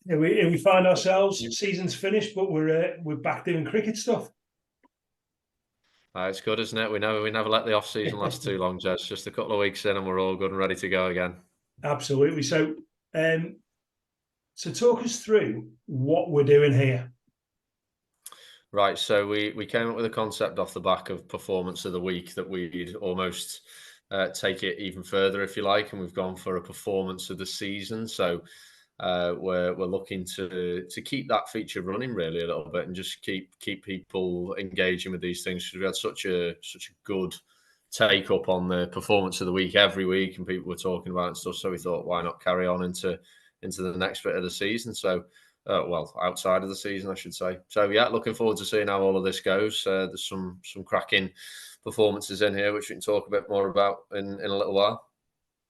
we find ourselves, season's finished, but we're back doing cricket stuff. It's good, isn't it? We never let the off season last too long, Jez. Just a couple of weeks in, and we're all good and ready to go again. Absolutely. So talk us through what we're doing here. Right, so we came up with a concept off the back of performance of the week that we'd almost take it even further, if you like, and we've gone for a performance of the season. So we're looking to keep that feature running really a little bit and just keep people engaging with these things, because we had such a good take up on the performance of the week every week, and people were talking about it and stuff. So we thought, why not carry on into the next bit of the season? So. Well, outside of the season, I should say. So, yeah, looking forward to seeing how all of this goes. There's some cracking performances in here, which we can talk a bit more about in a little while.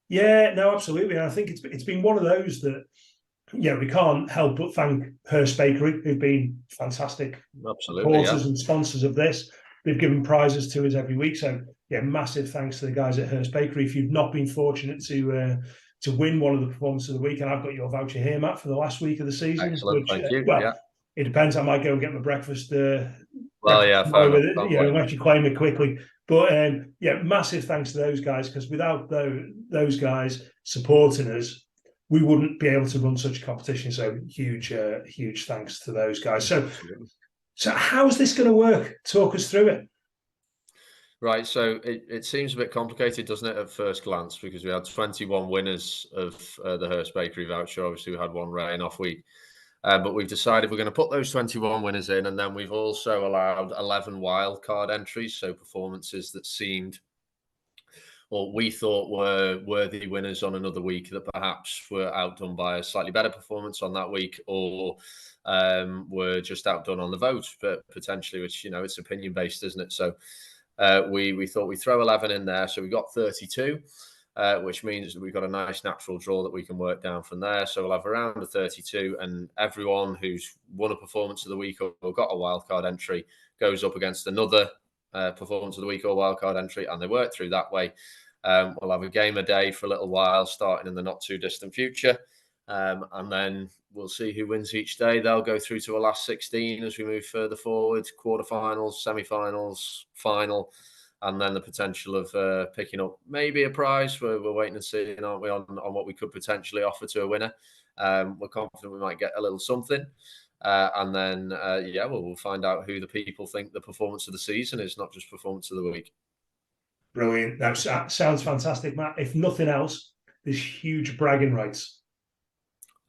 Yeah, no, absolutely. And I think it's been one of those that, we can't help but thank Hearst Bakery, who've been fantastic supporters and sponsors of this. They've given prizes to us every week. So, yeah, massive thanks to the guys at Hearst Bakery. If you've not been fortunate to win one of the performances of the week, and I've got your voucher here, Matt, for the last week of the season. Excellent, thank you. It depends. I might go and get my breakfast. Well, yeah, fair enough. With it, unless you claim it quickly. But massive thanks to those guys, because without those guys supporting us, we wouldn't be able to run such a competition. So huge thanks to those guys. So how's this going to work? Talk us through it. Right, so it seems a bit complicated, doesn't it, at first glance, because we had 21 winners of the Hearst Bakery voucher. Obviously, we had one rain-off week. But we've decided we're going to put those 21 winners in, and then we've also allowed 11 wildcard entries, so performances that seemed, or we thought were worthy winners on another week that perhaps were outdone by a slightly better performance on that week, or were just outdone on the vote, but potentially, which, it's opinion-based, isn't it? So we thought we'd throw 11 in there, so we got 32. Which means that we've got a nice natural draw that we can work down from there. So we'll have around a 32, and everyone who's won a performance of the week or got a wildcard entry goes up against another performance of the week or wildcard entry, and they work through that way. We'll have a game a day for a little while, starting in the not too distant future. And then we'll see who wins each day. They'll go through to a last 16 as we move further forward, quarterfinals, semi-finals, final. And then the potential of picking up maybe a prize. We're waiting and seeing, aren't we, on what we could potentially offer to a winner. We're confident we might get a little something. And then, we'll find out who the people think the performance of the season is, not just performance of the week. Brilliant. That sounds fantastic, Matt. If nothing else, there's huge bragging rights.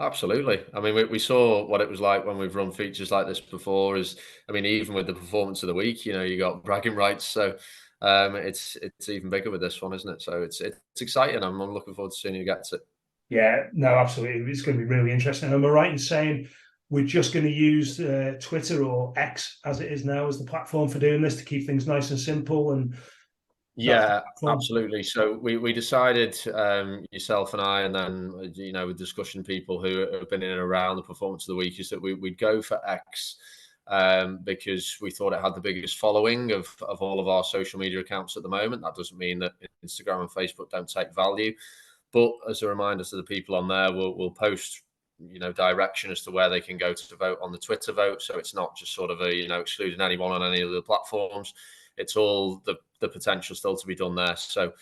Absolutely. I mean, we saw what it was like when we've run features like this before. Even with the performance of the week, you got bragging rights. So it's even bigger with this one, isn't it? So it's exciting. I'm looking forward to seeing who gets it. Yeah, no, absolutely. It's going to be really interesting. Am I right in saying we're just going to use Twitter, or X as it is now, as the platform for doing this, to keep things nice and simple? And yeah, absolutely. So we decided, yourself and I, and then with discussion people who have been in and around the performance of the week, is that we'd go for X. Because we thought it had the biggest following of all of our social media accounts at the moment. That doesn't mean that Instagram and Facebook don't take value, but as a reminder to the people on there, we'll post direction as to where they can go to vote on the Twitter vote. So it's not just sort of excluding anyone on any of the platforms. It's all the potential still to be done there. So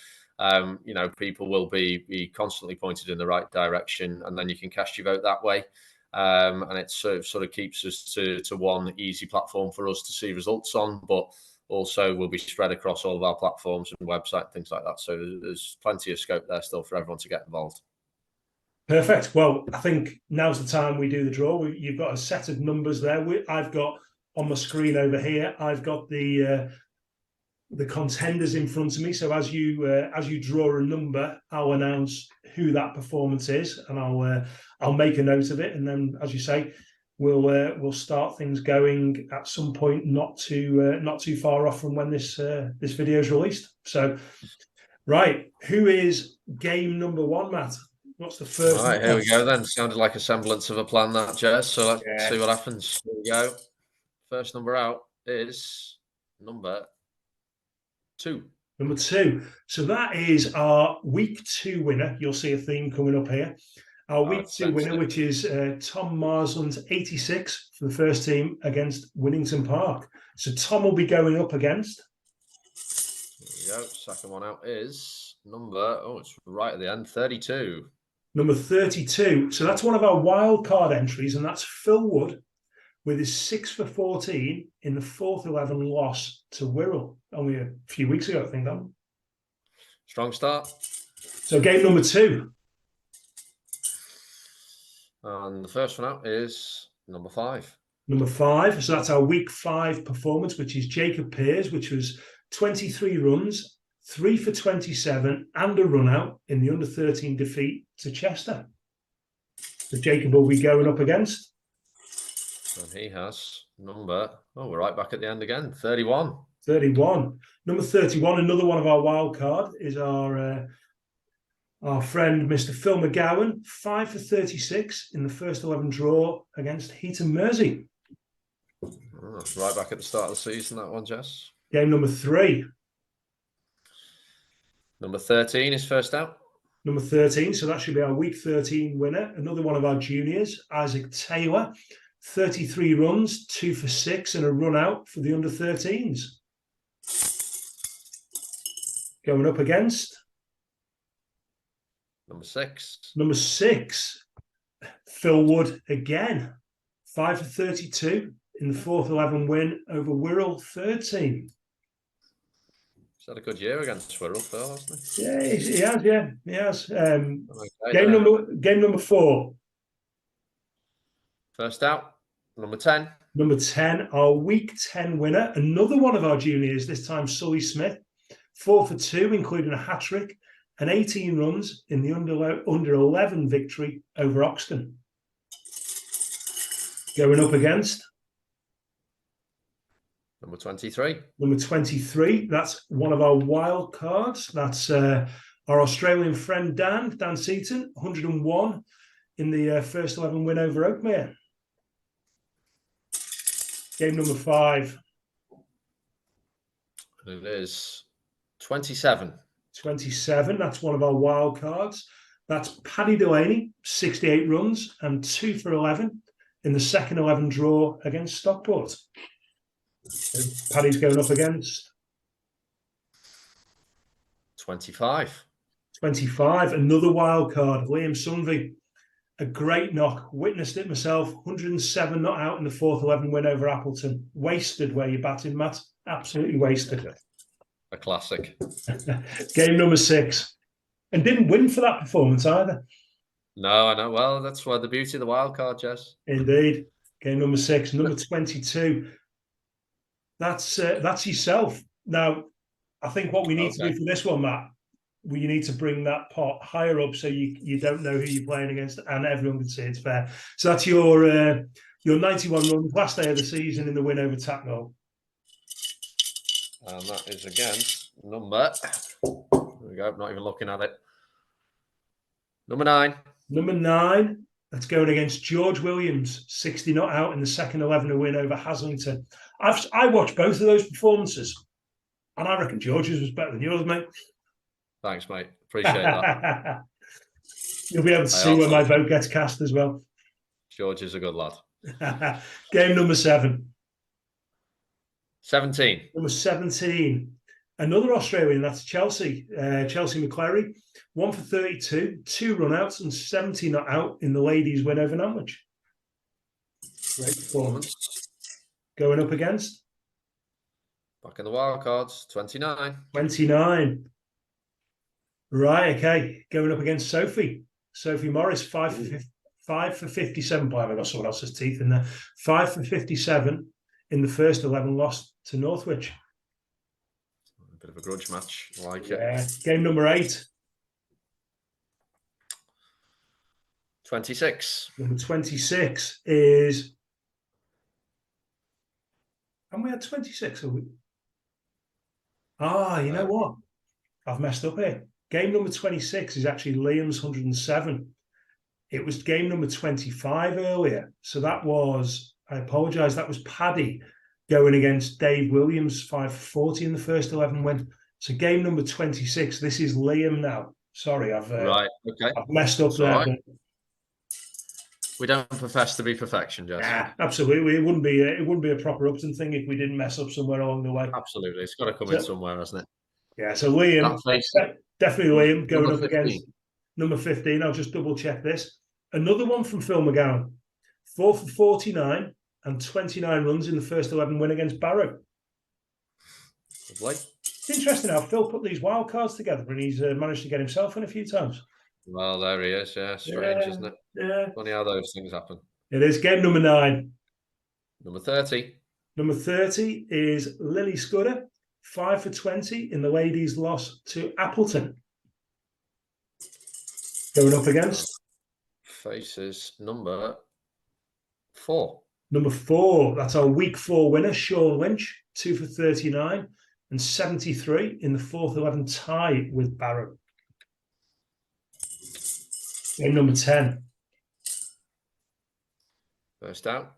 people will be constantly pointed in the right direction, and then you can cast your vote that way. And it sort of keeps us to one easy platform for us to see results on, but also will be spread across all of our platforms and website, things like that. So there's plenty of scope there still for everyone to get involved. Perfect. Well, I think now's the time we do the draw. You've got a set of numbers there. I've got on my screen over here, I've got the contenders in front of me. So as you draw a number, I'll announce who that performance is, and I'll make a note of it. And then, as you say, we'll start things going at some point not too far off from when this video is released. So, right, who is game number one, Matt? What's the first? All right, here we go then. Sounded like a semblance of a plan, that, Jez. So let's see what happens. Here we go. First number out is number 2. Number 2. So that is our week 2 winner. You'll see a theme coming up here. Our week 2 winner, which is Tom Marsland's 86 for the first team against Winnington Park. So Tom will be going up against. There we go. Second one out is number, it's right at the end, 32. Number 32. So that's one of our wild card entries, and that's Phil Wood with his 6 for 14 in the 4th 11 loss to Wirral only a few weeks ago, I think. Strong start. So game number 2. And the first one out is number 5. Number 5. So that's our week 5 performance, which is Jacob Pears, which was 23 runs, 3 for 27, and a run out in the under-13 defeat to Chester. So Jacob will be going up against. And he has number, we're right back at the end again, 31. 31. Number 31, another one of our wild card, is our friend, Mr. Phil McGowan, 5 for 36 in the first 11 draw against Heaton Mersey. Right back at the start of the season, that one, Jess. Game number 3. Number 13 is first out. Number 13, so that should be our week 13 winner. Another one of our juniors, Isaac Taylor, 33 runs, 2 for 6, and a run out for the under-13s. Going up against number 6. Number 6, Phil Wood again, 5 for 32 in the 4th 11 win over Wirral, 3rd team. He's had a good year against Wirral, Phil, hasn't he? Yeah, he has. Yeah, he has. Game number 4. First out, number 10. Number 10, our week 10 winner, another one of our juniors, this time Sully Smith, 4 for 2, including a hat-trick, and 18 runs in the under 11 victory over Oxton. Going up against number 23. Number 23, that's one of our wild cards. That's our Australian friend Dan Seton, 101 in the first 11 win over Oakmere. Game number 5. It is 27. 27, that's one of our wild cards. That's Paddy Delaney, 68 runs and 2 for 11 in the second 11 draw against Stockport. So Paddy's going up against 25. 25, another wild card, Liam Sunvey. A great knock, witnessed it myself, 107 not out in the 4th 11 win over Appleton. Wasted where you batted, Matt. Absolutely wasted. A classic. Game number 6. And didn't win for that performance either. No, I know. Well, that's why the beauty of the wild card, Jess. Indeed. Game number 6. Number 22. That's yourself. Now, I think what we need to do for this one, Matt, you need to bring that pot higher up so you don't know who you're playing against and everyone can see it's fair. So that's your 91 runs last day of the season in the win over Tacknell. And that is against number, there we go, not even looking at it. Number 9. Number 9, that's going against George Williams, 60 not out in the second 11 win over Haslington. I watched both of those performances and I reckon George's was better than yours, mate. Thanks, mate. Appreciate that. You'll be able to see where my vote gets cast as well. George is a good lad. Game number 7. 17. Number 17. Another Australian, that's Chelsea. Chelsea McClary, 1 for 32, 2 run-outs and 70 not out in the ladies' win over Norwich. Great performance. Going up against? Back in the wild cards, 29. 29. Right, okay. Going up against Sophie. Sophie Morris, 5 for 57. Boy, I've got someone else's teeth in there. 5 for 57 in the first 11 loss to Northwich. A bit of a grudge match. I like it. Game number 8. 26. Number 26 is... And we had 26, have we? You know what? I've messed up here. Game number 26 is actually Liam's 107. It was game number 25 earlier. So that was, I apologise, that was Paddy going against Dave Williams, 5 for 40 in the first 11 win. So game number 26, this is Liam now. Sorry, I've messed up there. Right. We don't profess to be perfection, Jess. Yeah, absolutely. It wouldn't be a proper Upton thing if we didn't mess up somewhere along the way. Absolutely. It's got to come in somewhere, hasn't it? Yeah, so Liam, definitely Liam going up against number 15. I'll just double check this. Another one from Phil McGowan. 4 for 49 and 29 runs in the first 11 win against Barrow. Lovely. It's interesting how Phil put these wild cards together and he's managed to get himself in a few times. Well, there he is. Yeah, strange, isn't it? Yeah. Funny how those things happen. It is. Game number 9. Number 30. Number 30 is Lily Scudder. 5 for 20 in the ladies' loss to Appleton. Going up against? Faces number 4. Number 4. That's our week 4 winner, Sean Lynch. 2 for 39 and 73 in the 4th 11 tie with Barrow. Game number 10. First out.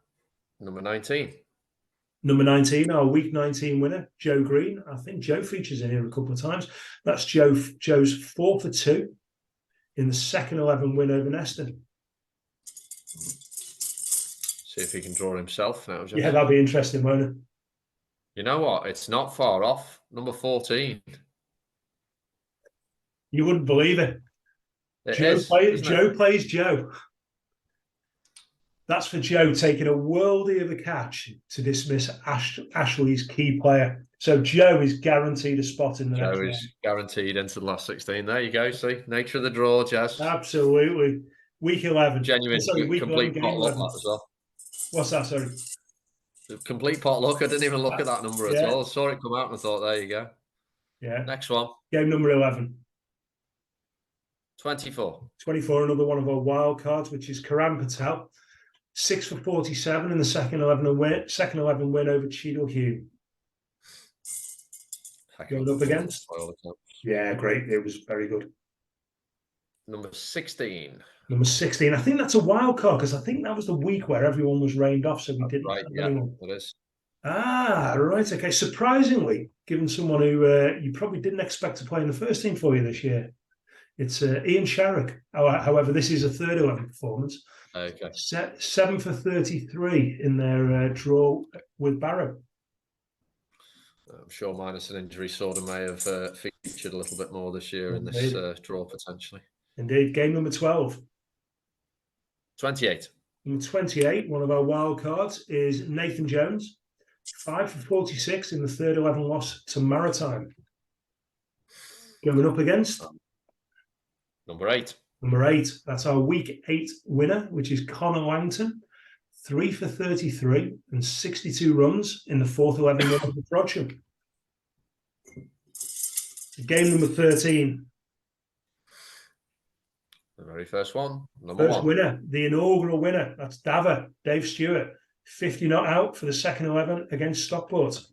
Number 19. Number 19, our week 19 winner, Joe Green. I think Joe features in here a couple of times. That's Joe's 4 for 2 in the second 11 win over Neston. See if he can draw himself now. Yeah, that'll be interesting, won't it? You know what? It's not far off. Number 14. You wouldn't believe it. Joe plays Joe. That's for Joe taking a worldie of a catch to dismiss Ashley's key player. So Joe is guaranteed a spot in the next round. Joe is guaranteed into the last 16. There you go. See, nature of the draw, Jazz. Absolutely. Week 11. Genuine, complete potluck as well. What's that, sorry? Complete potluck. I didn't even look at that number at all. I saw it come out and I thought, there you go. Yeah. Next one. Game number 11. 24. 24, another one of our wild cards, which is Karan Patel. 6 for 47 in the second 11 win over Cheadle Hugh. Going up against? Yeah, great. It was very good. Number 16. Number 16. I think that's a wild card because I think that was the week where everyone was rained off, so we didn't have anyone. It is. Ah, right. Okay. Surprisingly, given someone who you probably didn't expect to play in the first team for you this year, it's Ian Sharrock. However, this is a third 11 performance. Okay. 7 for 33 in their draw with Barrow. I'm sure minus an injury, Sorda may have featured a little bit more this year in this draw potentially. Indeed. Game number 12. 28. Number 28, one of our wild cards, is Nathan Jones. 5 for 46 in the third 11 loss to Maritime. Going up against? Number 8. Number 8, that's our week 8 winner, which is Connor Langton. 3 for 33 and 62 runs in the 4th 11 win of the Frodsham. Game number 13. The very first one. Number 1. Winner, the inaugural winner. That's Dave Stewart. 50 not out for the second 11 against Stockport.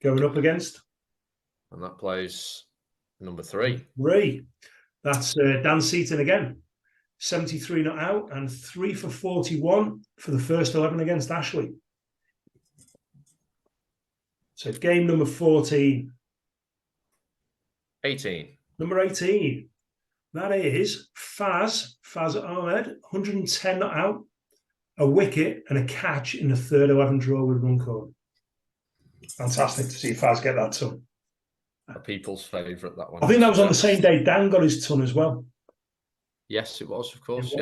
Going up against? And that plays number 3. 3. That's Dan Seaton again. 73 not out and 3 for 41 for the first 11 against Ashley. So game number 14. 18. Number 18. That is Faz Ahmed, 110 not out, a wicket and a catch in the third 11 draw with Runcorn. Fantastic to see Faz get that ton. A people's favourite, that one. I think that was on the same day Dan got his ton as well. Yes, it was, of course.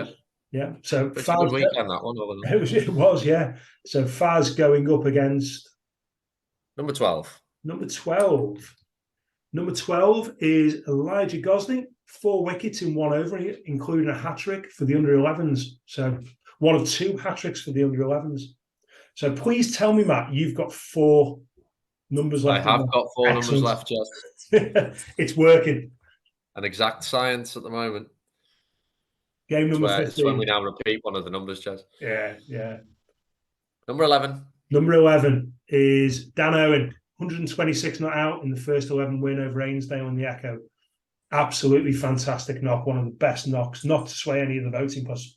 Yeah. So it's a good weekend, that one. It was, yeah. So Faz going up against number 12. Number 12. Number 12 is Elijah Gosney, 4 wickets in 1 over, including a hat-trick for the under-11s. So one of 2 hat-tricks for the under-11s. So please tell me, Matt, you've got 4 numbers left. I have got 4 numbers left, Jess. It's working. An exact science at the moment. Game number 15. It's when we now repeat one of the numbers, Jess. Yeah. Number 11. Number 11 is Dan Owen, 126 not out in the first 11 win over Ainsdale and the Echo. Absolutely fantastic knock, one of the best knocks, not to sway any of the voting, because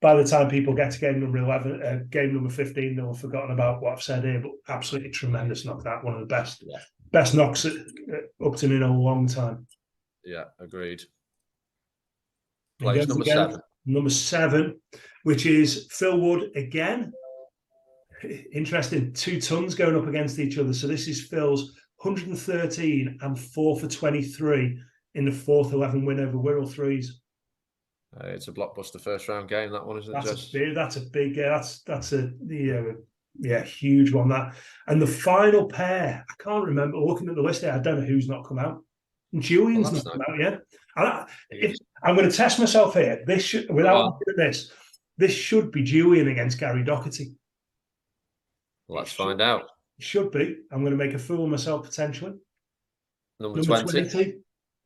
by the time people get to game number 15, they'll have forgotten about what I've said here, but absolutely tremendous knock, that one of the best knocks at Upton in a long time. Yeah, agreed. Place number 7. number 7, which is Phil Wood again. Interesting. 2 tons going up against each other. So this is Phil's 113 and 4 for 23 in the 4th 11 win over Wirral Threes. It's a blockbuster first round game, that one, isn't it, Jess? That's a huge one, that. And the final pair, I can't remember, looking at the list here, I don't know who's not come out. Julian's not come out yet. I'm going to test myself here. This should, without looking at this should be Julian against Gary Doherty. Let's find out. It should be. I'm going to make a fool of myself potentially. Number 20.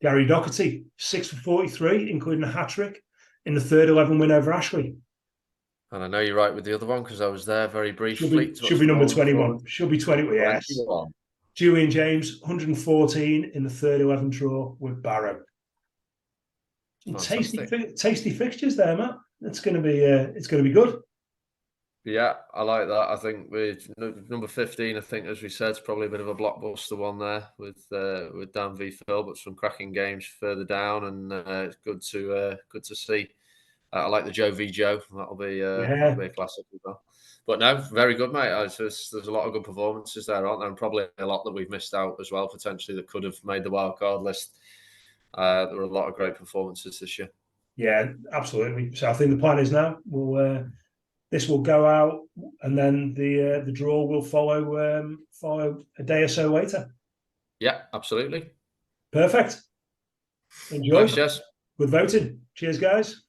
Gary Doherty, 6 for 43, including a hat-trick in the 3rd 11 win over Ashley. And I know you're right with the other one because I was there very briefly. Should be number 21. Should be 20. Yes. 21. Julian James, 114 in the 3rd 11 draw with Barrow. Tasty fixtures there, Matt. It's going to be good. Yeah, I like that. I think with number 15, I think, as we said, it's probably a bit of a blockbuster one there with Dan v Phil, but some cracking games further down, and it's good to see. I like the Joe v Joe. That'll be a classic as well. But no, very good, mate. There's a lot of good performances there, aren't there? And probably a lot that we've missed out as well, potentially, that could have made the wildcard list. There were a lot of great performances this year. Yeah, absolutely. So I think the plan is now this will go out, and then the draw will follow a day or so later. Yeah, absolutely. Perfect. Enjoy. Thanks, Jess. Good voting. Cheers, guys.